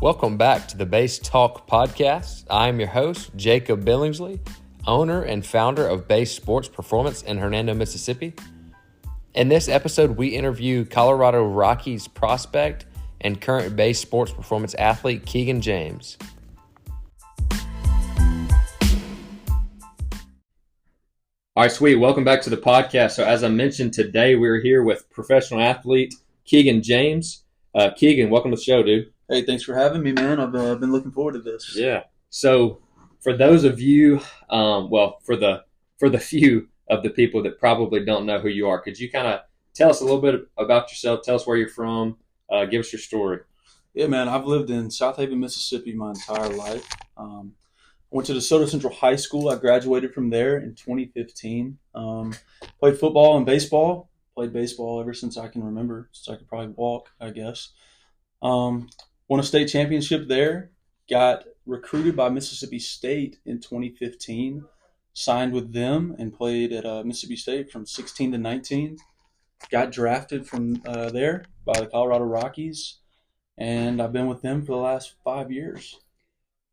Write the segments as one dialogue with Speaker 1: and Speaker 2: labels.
Speaker 1: Welcome back to the Base Talk podcast. I am your host, Jacob Billingsley, owner and founder of Base Sports Performance in Hernando, Mississippi. In this episode, we interview Colorado Rockies prospect and current Base Sports Performance athlete Keegan James. All right, sweet. Welcome back to the podcast. So as I mentioned, today we're here with professional athlete Keegan James. Keegan, welcome to the show, dude.
Speaker 2: Hey, thanks for having me, man. I've been looking forward to this.
Speaker 1: Yeah. So for those of you, for the few of the people that probably don't know who you are, could you kind of tell us a little bit about yourself? Tell us where you're from. Give us your story.
Speaker 2: Yeah, man. I've lived in South Haven, Mississippi my entire life. I went to DeSoto Central High School. I graduated from there in 2015. Played football and baseball. Played baseball ever since I can remember, since I could probably walk, I guess. Won a state championship there. Got recruited by Mississippi State in 2015. Signed with them and played at Mississippi State from 16 to 19. Got drafted from there by the Colorado Rockies, and I've been with them for the last 5 years.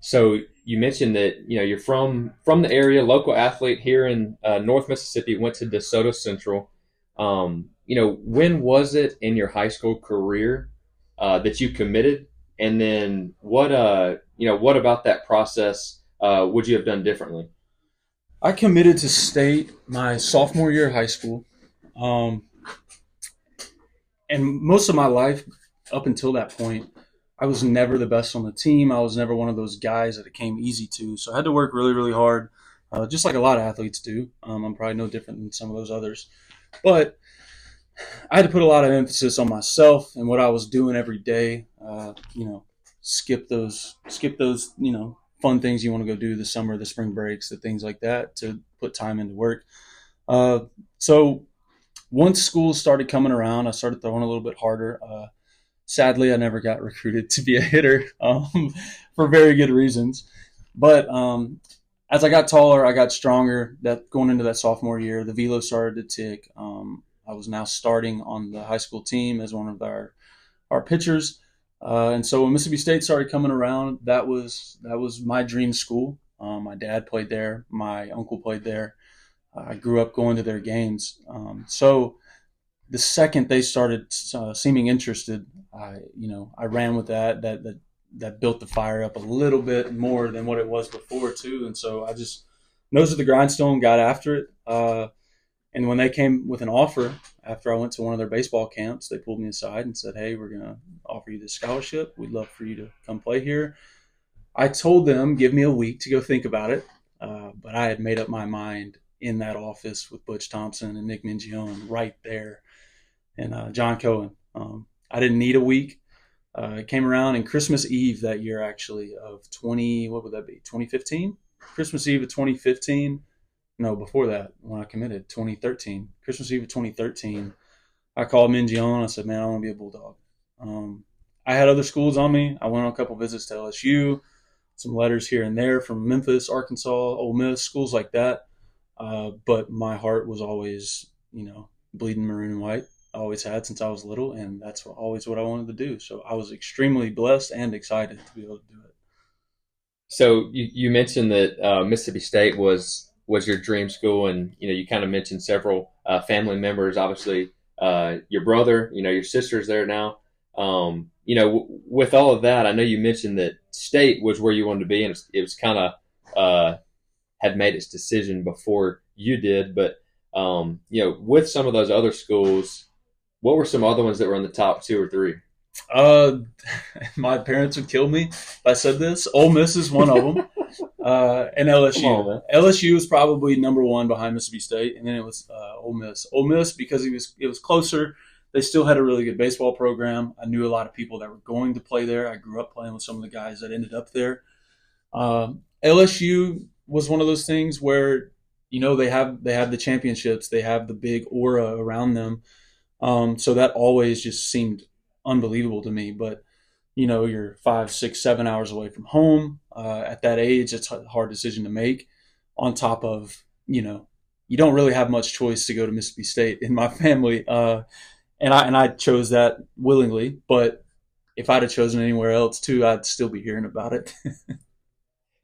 Speaker 1: So you mentioned that you're from the area, local athlete here in North Mississippi. Went to DeSoto Central. When was it in your high school career that you committed? And then what about that process would you have done differently?
Speaker 2: I committed to state my sophomore year of high school. And most of my life up until that point, I was never the best on the team. I was never one of those guys that it came easy to. So I had to work really, really hard, just like a lot of athletes do. I'm probably no different than some of those others. But I had to put a lot of emphasis on myself and what I was doing every day. Skip those, fun things you want to go do the summer, the spring breaks, the things like that, to put time into work. So once school started coming around, I started throwing a little bit harder. Sadly, I never got recruited to be a hitter for very good reasons. But as I got taller, I got stronger. That going into that sophomore year, the velo started to tick. I was now starting on the high school team as one of our pitchers. And so when Mississippi State started coming around, that was my dream school. My dad played there. My uncle played there. I grew up going to their games. So the second they started seeming interested, I ran with that. That built the fire up a little bit more than what it was before too. And so I just nose to the grindstone, got after it. And when they came with an offer, after I went to one of their baseball camps, they pulled me aside and said, "Hey, we're going to offer you this scholarship. We'd love for you to come play here." I told them, give me a week to go think about it. But I had made up my mind in that office with Butch Thompson and Nick Mingione right there, and John Cohen. I didn't need a week. It came around in Christmas Eve that year, actually, of 2015? Christmas Eve of 2015. No, before that, when I committed, 2013. Christmas Eve of 2013, I called Mingione. I said, "Man, I want to be a Bulldog." I had other schools on me. I went on a couple visits to LSU, some letters here and there from Memphis, Arkansas, Ole Miss, schools like that. But my heart was always, bleeding maroon and white. I always had since I was little, and that's always what I wanted to do. So I was extremely blessed and excited to be able to do it.
Speaker 1: So you mentioned that Mississippi State was your dream school, and you kind of mentioned several family members. Obviously, your brother, your sister's there now. With all of that, I know you mentioned that State was where you wanted to be, and it was kind of had made its decision before you did. But with some of those other schools, what were some other ones that were in the top 2 or 3?
Speaker 2: My parents would kill me if I said this. Ole Miss is one of them. And LSU.
Speaker 1: Come on,
Speaker 2: LSU was probably number 1 behind Mississippi State, and then it was Ole Miss. Ole Miss because it was closer. They still had a really good baseball program. I knew a lot of people that were going to play there. I grew up playing with some of the guys that ended up there. LSU was one of those things where they have the championships, they have the big aura around them. So that always just seemed unbelievable to me. But you're 5, 6, 7 hours away from home. At that age, it's a hard decision to make. On top of, you don't really have much choice to go to Mississippi State in my family. And I chose that willingly. But if I'd have chosen anywhere else too, I'd still be hearing about it.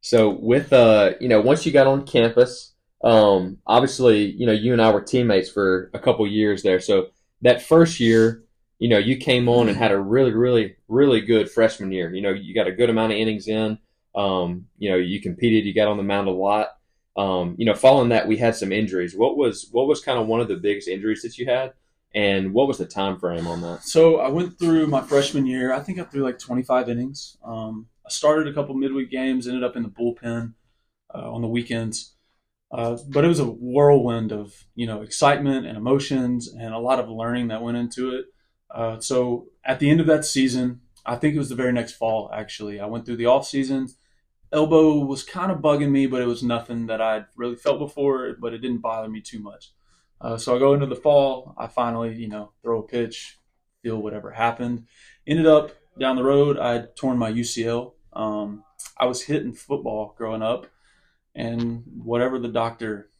Speaker 1: So with once you got on campus, obviously, you and I were teammates for a couple years there. So that first year, you came on and had a really, really, really good freshman year. You got a good amount of innings in. You competed, you got on the mound a lot. Following that, we had some injuries. What was kind of one of the biggest injuries that you had, and what was the time frame on that?
Speaker 2: So I went through my freshman year. I think I threw like 25 innings. I started a couple midweek games, ended up in the bullpen on the weekends. But it was a whirlwind of excitement and emotions and a lot of learning that went into it. So at the end of that season, I think it was the very next fall. Actually, I went through the off season. Elbow was kind of bugging me, but it was nothing that I'd really felt before. But it didn't bother me too much. So I go into the fall. I finally throw a pitch, feel whatever happened. Ended up down the road. I would torn my UCL. I was hitting football growing up, and whatever the doctor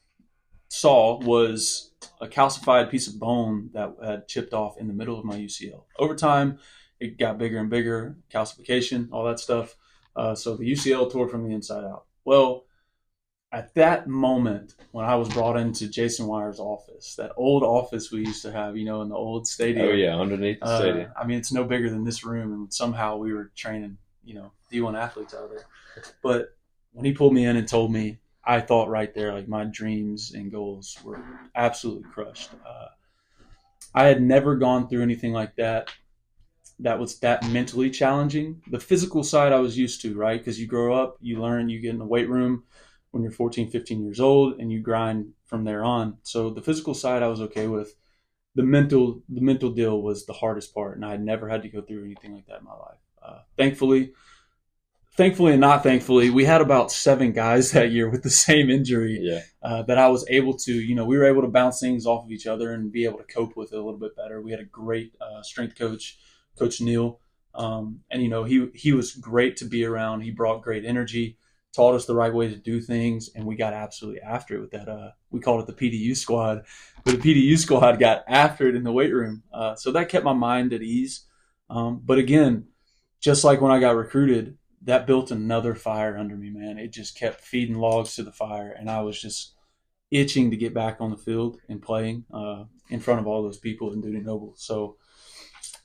Speaker 2: saw was a calcified piece of bone that had chipped off in the middle of my UCL. Over time, it got bigger and bigger, calcification, all that stuff. So the UCL tore from the inside out. Well, at that moment, when I was brought into Jason Wire's office, that old office we used to have, in the old stadium.
Speaker 1: Oh yeah, underneath the stadium.
Speaker 2: I mean, it's no bigger than this room, and somehow we were training, D1 athletes out there. But when he pulled me in and told me, I thought right there, like my dreams and goals were absolutely crushed. I had never gone through anything like that was that mentally challenging. The physical side I was used to, right? Because you grow up, you learn, you get in the weight room when you're 14, 15 years old, and you grind from there on. So the physical side I was okay with. The mental deal was the hardest part, and I had never had to go through anything like that in my life. Thankfully and not thankfully, we had about 7 guys that year with the same injury.
Speaker 1: Yeah.
Speaker 2: That I was able to, we were able to bounce things off of each other and be able to cope with it a little bit better. We had a great strength coach, Coach Neal, and he was great to be around. He brought great energy, taught us the right way to do things, and we got absolutely after it with that. We called it the PDU squad, but the PDU squad got after it in the weight room. So that kept my mind at ease. But again, just like when I got recruited, that built another fire under me, man. It just kept feeding logs to the fire, and I was just itching to get back on the field and playing in front of all those people in Duty Noble. So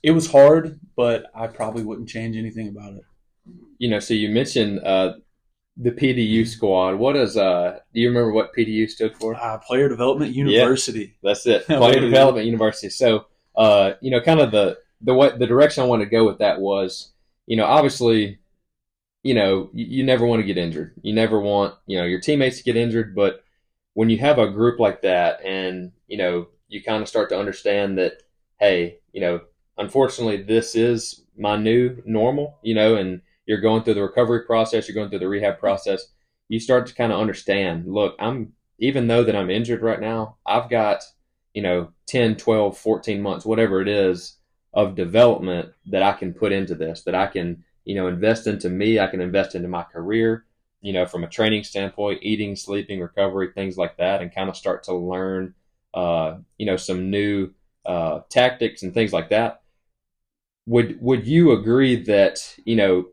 Speaker 2: it was hard, but I probably wouldn't change anything about it.
Speaker 1: So you mentioned the PDU squad. What is do you remember what PDU stood for?
Speaker 2: Player Development University.
Speaker 1: Yeah, that's it. Player Development University. So kind of the direction I wanted to go with that was, obviously, you never want to get injured. You never want, your teammates to get injured. But when you have a group like that and, you kind of start to understand that, hey, unfortunately, this is my new normal, and you're going through the recovery process, you're going through the rehab process, you start to kind of understand, look, even though that I'm injured right now, I've got, 10, 12, 14 months, whatever it is, of development that I can put into this, that I can, invest into me. I can invest into my career, from a training standpoint, eating, sleeping, recovery, things like that, and kind of start to learn, some new tactics and things like that. Would you agree that,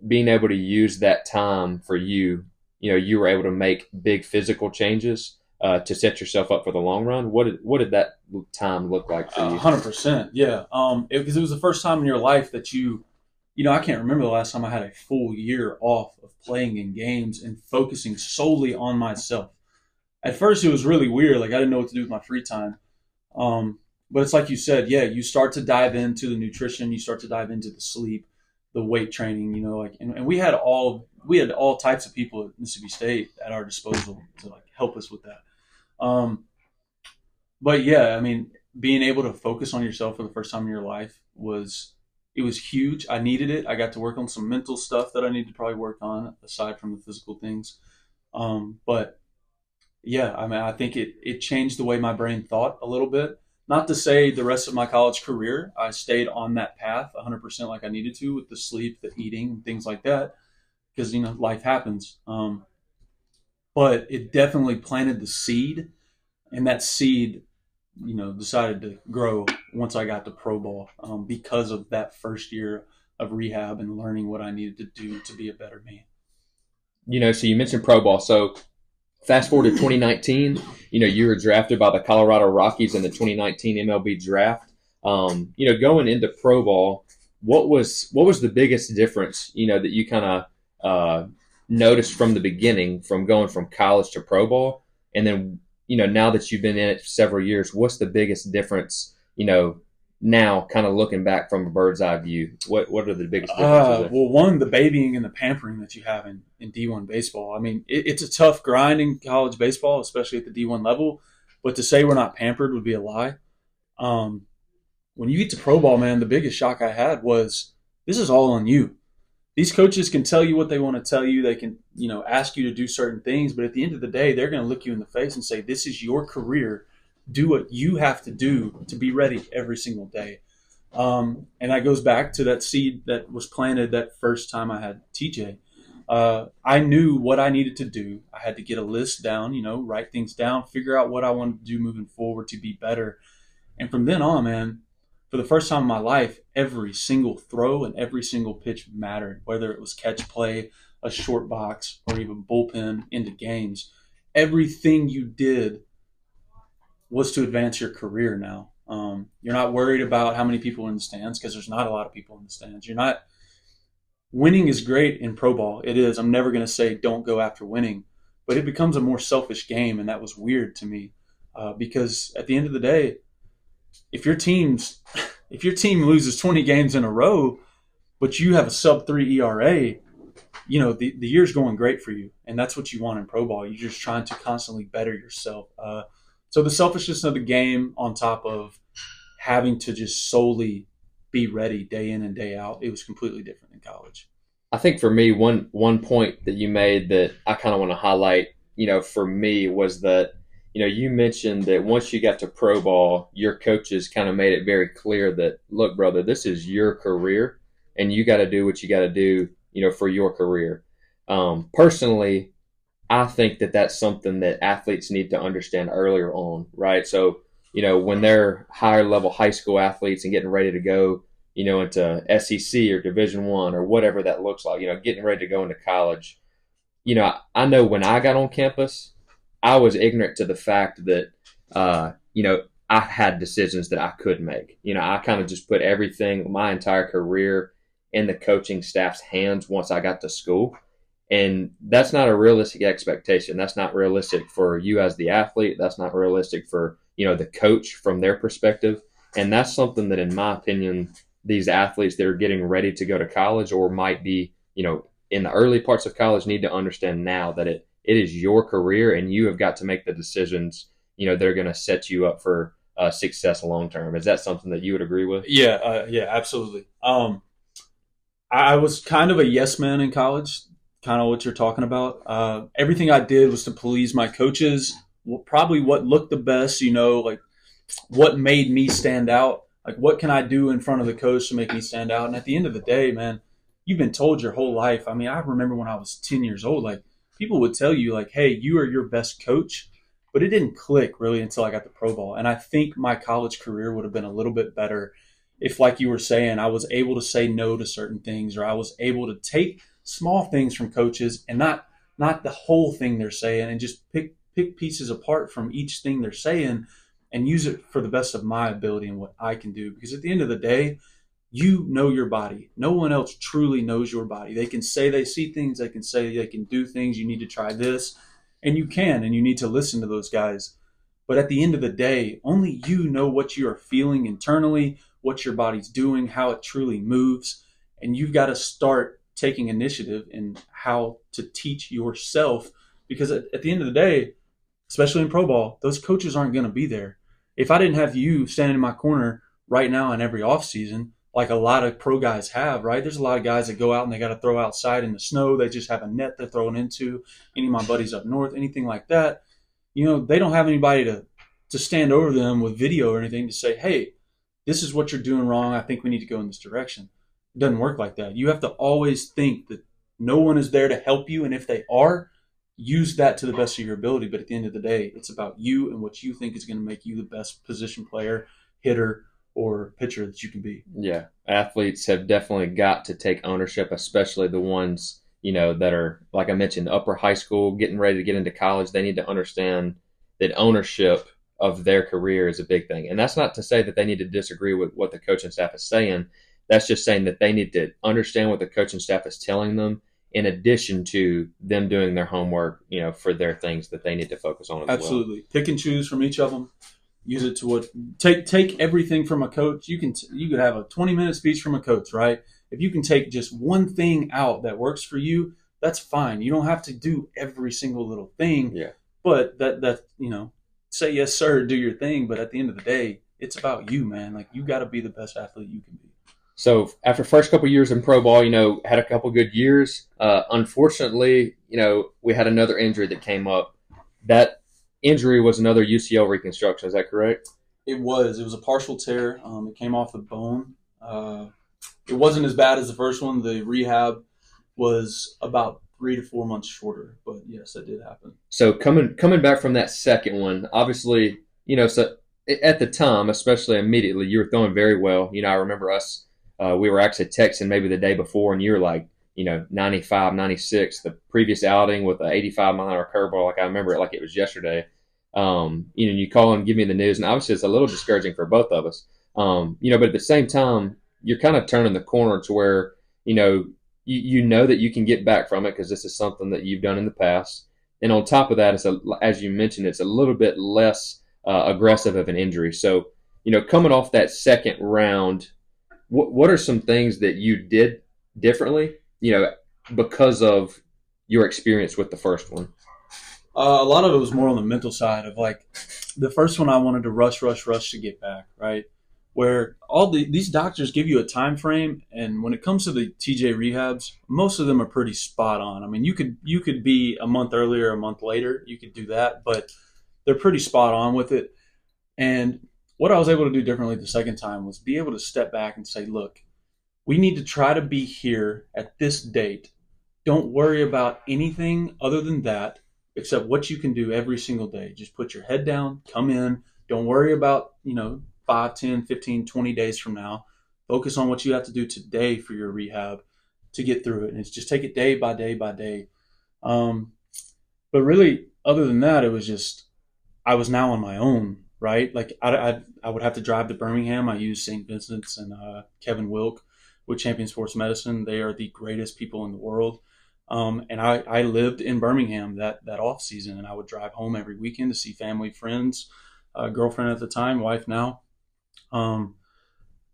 Speaker 1: being able to use that time for you, you were able to make big physical changes to set yourself up for the long run? What did that time look like for you?
Speaker 2: 100%, yeah. Because it was the first time in your life that I can't remember the last time I had a full year off of playing in games and focusing solely on myself. At first, it was really weird. Like, I didn't know what to do with my free time. But it's like you said, yeah, you start to dive into the nutrition, you start to dive into the sleep, the weight training, and we had all types of people at Mississippi State at our disposal to help us with that. But yeah, I mean, being able to focus on yourself for the first time in your life was huge. I needed it. I got to work on some mental stuff that I need to probably work on aside from the physical things. But yeah, I mean, I think it changed the way my brain thought a little bit. Not to say the rest of my college career, I stayed on that path 100% like I needed to with the sleep, the eating, and things like that, because, life happens. But it definitely planted the seed, and that seed, decided to grow once I got to pro ball because of that first year of rehab and learning what I needed to do to be a better me.
Speaker 1: So you mentioned pro ball. So fast forward to 2019, you were drafted by the Colorado Rockies in the 2019 MLB draft. Going into pro ball, what was the biggest difference, that you kind of noticed from the beginning from going from college to pro ball? And then, now that you've been in it for several years, what's the biggest difference, now kind of looking back from a bird's eye view? What are the biggest differences there?
Speaker 2: Well, one, the babying and the pampering that you have in D1 baseball. I mean, it's a tough grind in college baseball, especially at the D1 level. But to say we're not pampered would be a lie. When you get to pro ball, man, the biggest shock I had was this is all on you. These coaches can tell you what they want to tell you. They can, ask you to do certain things. But at the end of the day, they're going to look you in the face and say, this is your career. Do what you have to do to be ready every single day. And that goes back to that seed that was planted that first time I had TJ. I knew what I needed to do. I had to get a list down, write things down, figure out what I wanted to do moving forward to be better. And from then on, man, for the first time in my life, every single throw and every single pitch mattered, whether it was catch play, a short box, or even bullpen into games. Everything you did was to advance your career now. You're not worried about how many people are in the stands because there's not a lot of people in the stands. Winning is great in pro ball. It is. I'm never going to say don't go after winning, but it becomes a more selfish game, and that was weird to me because at the end of the day, if your team loses 20 games in a row, but you have a sub-3 ERA, the year's going great for you, and that's what you want in pro ball. You're just trying to constantly better yourself. So the selfishness of the game on top of having to just solely be ready day in and day out, it was completely different in college.
Speaker 1: I think for me, one point that you made that I kind of want to highlight, for me was that, you mentioned that once you got to pro ball, your coaches kind of made it very clear that, look, brother, this is your career and you got to do what you got to do, for your career. Personally, I think that that's something that athletes need to understand earlier on, right? So, when they're higher level high school athletes and getting ready to go, into SEC or Division I or whatever that looks like, getting ready to go into college. I know when I got on campus, I was ignorant to the fact that, I had decisions that I could make. I kind of just put everything, my entire career in the coaching staff's hands once I got to school. And that's not a realistic expectation. That's not realistic for you as the athlete. That's not realistic for, the coach from their perspective. And that's something that, in my opinion, these athletes that are getting ready to go to college or might be, in the early parts of college need to understand now that it is your career and you have got to make the decisions, that are going to set you up for success long term. Is that something that you would agree with?
Speaker 2: Yeah, absolutely. I was kind of a yes man in college, kind of what you're talking about. Everything I did was to please my coaches, probably what looked the best, like what made me stand out. Like, what can I do in front of the coach to make me stand out? And at the end of the day, man, you've been told your whole life. I mean, I remember when I was 10 years old, like, people would tell you, like, hey, you are your best coach. But it didn't click really until I got to pro ball. And I think my college career would have been a little bit better if, like you were saying, I was able to say no to certain things, or I was able to take small things from coaches and not the whole thing they're saying, and just pick pieces apart from each thing they're saying and use it for the best of my ability and what I can do. Because at the end of the day, you know your body. No one else truly knows your body. They can say they see things. They can say they can do things. You need to try this. And you can, and you need to listen to those guys. But at the end of the day, only you know what you are feeling internally, what your body's doing, how it truly moves. And you've got to start taking initiative in how to teach yourself. Because at the end of the day, especially in pro ball, those coaches aren't going to be there. If I didn't have you standing in my corner right now in every offseason, like a lot of pro guys have, right? There's a lot of guys that go out and they got to throw outside in the snow. They just have a net they're throwing into. Any of my buddies up north, anything like that, they don't have anybody to stand over them with video or anything to say, hey, this is what you're doing wrong. I think we need to go in this direction. It doesn't work like that. You have to always think that no one is there to help you. And if they are, use that to the best of your ability. But at the end of the day, it's about you and what you think is going to make you the best position player, hitter, or pitcher that you can be.
Speaker 1: Yeah, athletes have definitely got to take ownership, especially the ones that are like I mentioned, upper high school, getting ready to get into college. They need to understand that ownership of their career is a big thing, and that's not to say that they need to disagree with what the coaching staff is saying. That's just saying that they need to understand what the coaching staff is telling them, in addition to them doing their homework, for their things that they need to focus on as well.
Speaker 2: Absolutely, pick and choose from each of them. Use it to what take everything from a coach. You could have a 20-minute speech from a coach, right? If you can take just one thing out that works for you, that's fine. You don't have to do every single little thing.
Speaker 1: Yeah.
Speaker 2: But that say yes sir, do your thing. But at the end of the day, it's about you, man. Like you got to be the best athlete you can be.
Speaker 1: So after first couple years in pro ball, had a couple good years. Unfortunately, we had another injury that came up. That injury was another UCL reconstruction. Is that correct?
Speaker 2: It was. It was a partial tear. It came off the bone. It wasn't as bad as the first one. The rehab was about 3 to 4 months shorter, but yes, that did happen.
Speaker 1: So coming back from that second one, obviously, so at the time, especially immediately, you were throwing very well. I remember us. We were actually texting maybe the day before, and you were like, 95, 96. The previous outing with an 85-mile-an-hour curveball, like I remember it like it was yesterday. You call and give me the news, and obviously it's a little discouraging for both of us. But at the same time, you're kind of turning the corner to where, you know that you can get back from it because this is something that you've done in the past. And on top of that, as you mentioned, it's a little bit less aggressive of an injury. So, coming off that second round, what are some things that you did differently, because of your experience with the first one?
Speaker 2: A lot of it was more on the mental side of like the first one I wanted to rush to get back, right? Where these doctors give you a time frame, and when it comes to the TJ rehabs, most of them are pretty spot on. I mean, you could be a month earlier, a month later, you could do that, but they're pretty spot on with it. And what I was able to do differently the second time was be able to step back and say, look, we need to try to be here at this date. Don't worry about anything other than that, except what you can do every single day. Just put your head down, come in. Don't worry about, 5, 10, 15, 20 days from now. Focus on what you have to do today for your rehab to get through it. And it's just take it day by day by day. But really, other than that, it was just I was now on my own, right? Like I would have to drive to Birmingham. I used St. Vincent's and Kevin Wilk with Champion Sports Medicine. They are the greatest people in the world. And I lived in Birmingham that off season, and I would drive home every weekend to see family, friends, girlfriend at the time, wife now. And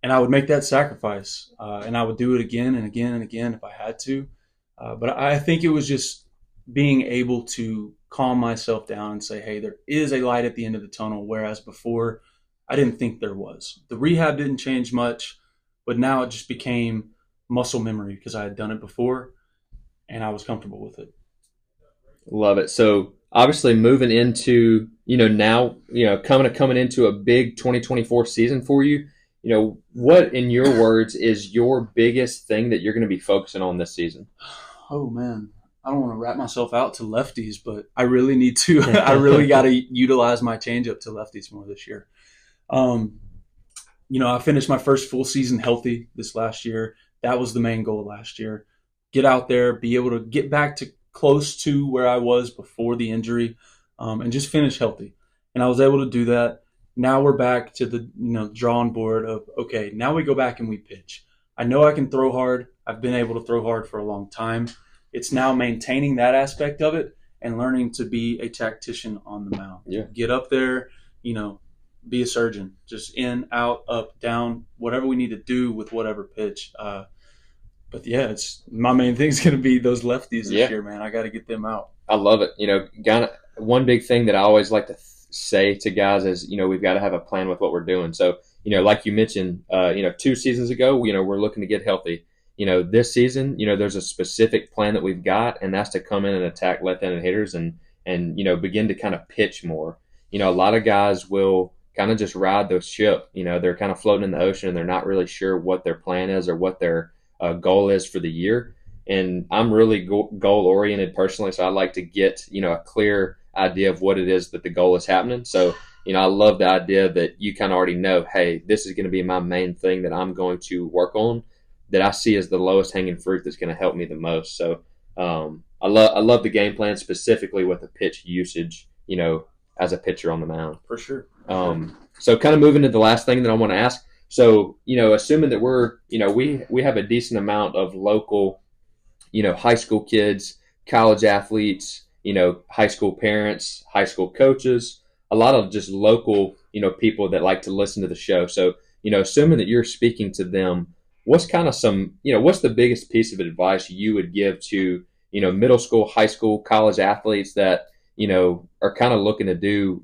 Speaker 2: I would make that sacrifice, and I would do it again and again and again if I had to. But I think it was just being able to calm myself down and say, hey, there is a light at the end of the tunnel, whereas before I didn't think there was. The rehab didn't change much, but now it just became muscle memory because I had done it before and I was comfortable with it.
Speaker 1: Love it. So obviously moving into, now, coming into a big 2024 season for you, what in your words is your biggest thing that you're going to be focusing on this season?
Speaker 2: Oh man, I don't want to wrap myself out to lefties, but I really need to. I really got to utilize my changeup to lefties more this year. I finished my first full season healthy this last year. That was the main goal last year. Get out there, be able to get back to close to where I was before the injury, and just finish healthy. And I was able to do that. Now we're back to the drawing board of, okay, now we go back and we pitch. I know I can throw hard. I've been able to throw hard for a long time. It's now maintaining that aspect of it and learning to be a tactician on the mound.
Speaker 1: Yeah.
Speaker 2: Get up there, be a surgeon. Just in, out, up, down, whatever we need to do with whatever pitch. But yeah, it's my main thing is going to be those lefties this year, man. I got to get them out.
Speaker 1: I love it. One big thing that I always like to say to guys is, we've got to have a plan with what we're doing. So, like you mentioned, 2 seasons ago, we're looking to get healthy. This season, there's a specific plan that we've got, and that's to come in and attack left-handed hitters and begin to kind of pitch more. A lot of guys will kind of just ride the ship. They're kind of floating in the ocean and they're not really sure what their plan is or what their goal is for the year. And I'm really goal-oriented personally, so I like to get, a clear idea of what it is that the goal is happening. So, I love the idea that you kind of already know, hey, this is going to be my main thing that I'm going to work on, that I see as the lowest hanging fruit that's going to help me the most. So I love the game plan specifically with the pitch usage, as a pitcher on the mound.
Speaker 2: For sure.
Speaker 1: So kind of moving to the last thing that I want to ask. So, assuming that we have a decent amount of local, high school kids, college athletes, high school parents, high school coaches, a lot of just local, people that like to listen to the show. So, assuming that you're speaking to them, what's kind of what's the biggest piece of advice you would give to, middle school, high school, college athletes that, are kind of looking to do,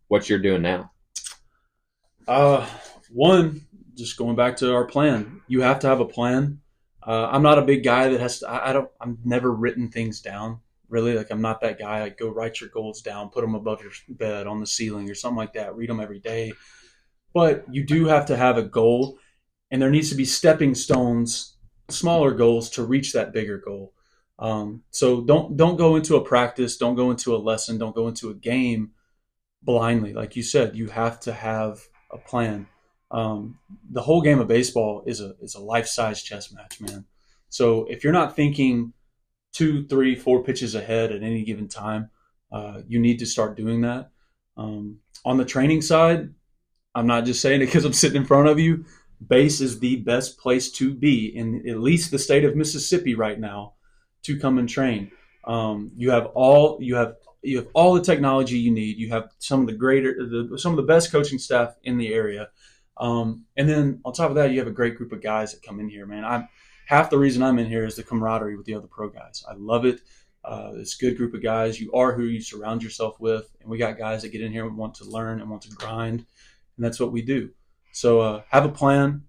Speaker 1: what you're doing now?
Speaker 2: One, just going back to our plan, you have to have a plan. I'm not a big guy that has to, I'm never written things down really. Like I'm not that guy. Like go write your goals down, put them above your bed on the ceiling or something like that. Read them every day. But you do have to have a goal, and there needs to be stepping stones, smaller goals to reach that bigger goal. So don't go into a practice, don't go into a lesson, don't go into a game blindly. Like you said, you have to have a plan. The whole game of baseball is a life-size chess match, man. So if you're not thinking 2, 3, 4 pitches ahead at any given time, you need to start doing that. On the training side, I'm not just saying it because I'm sitting in front of you. Base is the best place to be in at least the state of Mississippi right now to come and train. You have all the technology you need. You have some of the best coaching staff in the area. And then on top of that, you have a great group of guys that come in here, man. Half the reason I'm in here is the camaraderie with the other pro guys. I love it. It's a good group of guys. You are who you surround yourself with. And we got guys that get in here and want to learn and want to grind. And that's what we do. So have a plan,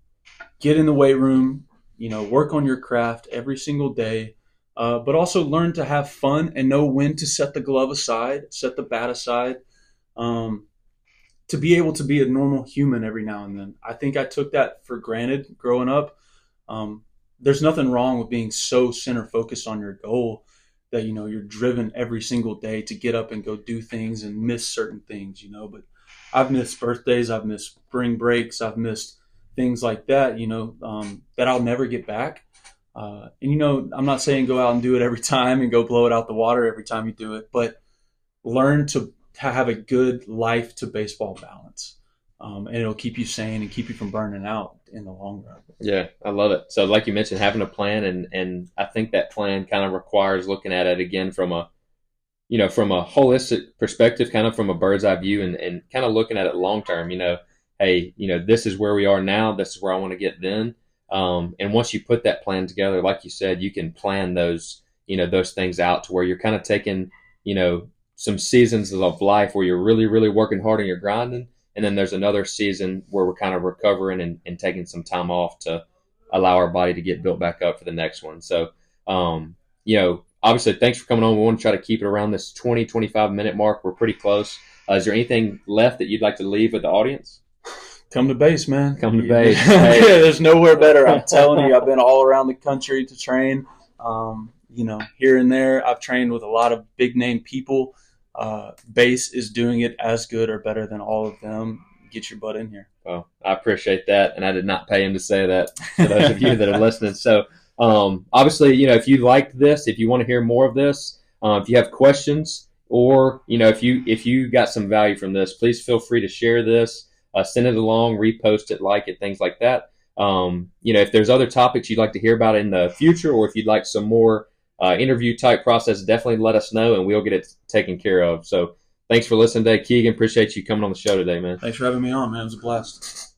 Speaker 2: get in the weight room, work on your craft every single day, but also learn to have fun and know when to set the glove aside, set the bat aside, to be able to be a normal human every now and then. I think I took that for granted growing up. There's nothing wrong with being so center focused on your goal that, you're driven every single day to get up and go do things and miss certain things, but I've missed birthdays, I've missed spring breaks, I've missed things like that, that I'll never get back. And, I'm not saying go out and do it every time and go blow it out the water every time you do it, but learn to have a good life to baseball balance. And it'll keep you sane and keep you from burning out in the long run.
Speaker 1: Yeah, I love it. So like you mentioned, having a plan, and I think that plan kind of requires looking at it again from a holistic perspective, kind of from a bird's eye view, and kind of looking at it long term. Hey, this is where we are now. This is where I want to get then. And once you put that plan together, like you said, you can plan those things out to where you're kind of taking, some seasons of life where you're really, really working hard and you're grinding. And then there's another season where we're kind of recovering and taking some time off to allow our body to get built back up for the next one. So, obviously, thanks for coming on. We want to try to keep it around this 20, 25-minute mark. We're pretty close. Is there anything left that you'd like to leave with the audience?
Speaker 2: Come to base, man.
Speaker 1: Come to base.
Speaker 2: Hey. There's nowhere better. I'm telling you, I've been all around the country to train. Here and there, I've trained with a lot of big-name people. Base is doing it as good or better than all of them. Get your butt in here.
Speaker 1: Well, I appreciate that, and I did not pay him to say that for those of you that are listening. So, obviously, if you liked this, if you want to hear more of this, if you have questions, or if you got some value from this, please feel free to share this, send it along, repost it, like it, things like that. If there's other topics you'd like to hear about in the future, or if you'd like some more interview type process, definitely let us know, and we'll get it taken care of. So, thanks for listening today, Keegan. Appreciate you coming on the show today, man.
Speaker 2: Thanks for having me on, man. It was a blast.